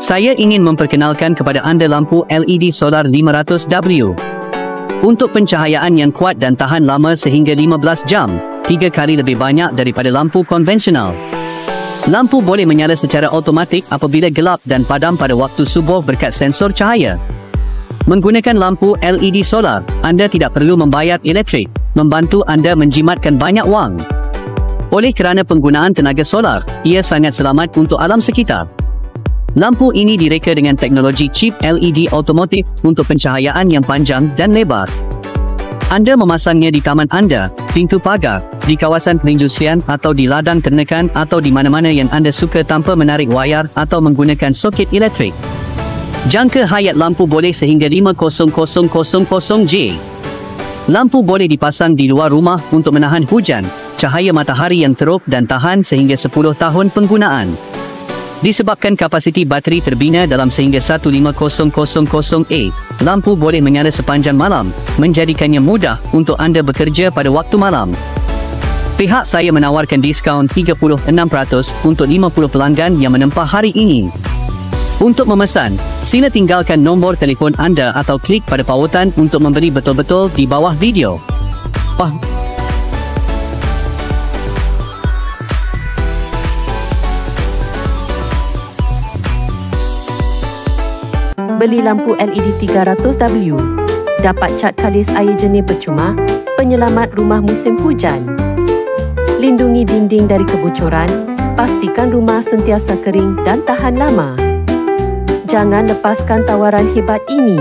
Saya ingin memperkenalkan kepada anda lampu LED solar 500W. Untuk pencahayaan yang kuat dan tahan lama sehingga 15 jam, 3 kali lebih banyak daripada lampu konvensional. Lampu boleh menyala secara automatik apabila gelap dan padam pada waktu subuh berkat sensor cahaya. Menggunakan lampu LED solar, anda tidak perlu membayar elektrik, membantu anda menjimatkan banyak wang. Oleh kerana penggunaan tenaga solar, ia sangat selamat untuk alam sekitar. Lampu ini direka dengan teknologi chip LED otomotif untuk pencahayaan yang panjang dan lebar. Anda memasangnya di taman anda, pintu pagar, di kawasan perindustrian atau di ladang ternakan atau di mana-mana yang anda suka tanpa menarik wayar atau menggunakan soket elektrik. Jangka hayat lampu boleh sehingga 50,000J. Lampu boleh dipasang di luar rumah untuk menahan hujan, cahaya matahari yang teruk dan tahan sehingga 10 tahun penggunaan. Disebabkan kapasiti bateri terbina dalam sehingga 15,000A, lampu boleh menyala sepanjang malam, menjadikannya mudah untuk anda bekerja pada waktu malam. Pihak saya menawarkan diskaun 36% untuk 50 pelanggan yang menempah hari ini. Untuk memesan, sila tinggalkan nombor telefon anda atau klik pada pautan untuk membeli betul-betul di bawah video. Beli lampu LED 300W. Dapat cat kalis air jernih percuma, penyelamat rumah musim hujan. Lindungi dinding dari kebocoran, pastikan rumah sentiasa kering dan tahan lama. Jangan lepaskan tawaran hebat ini.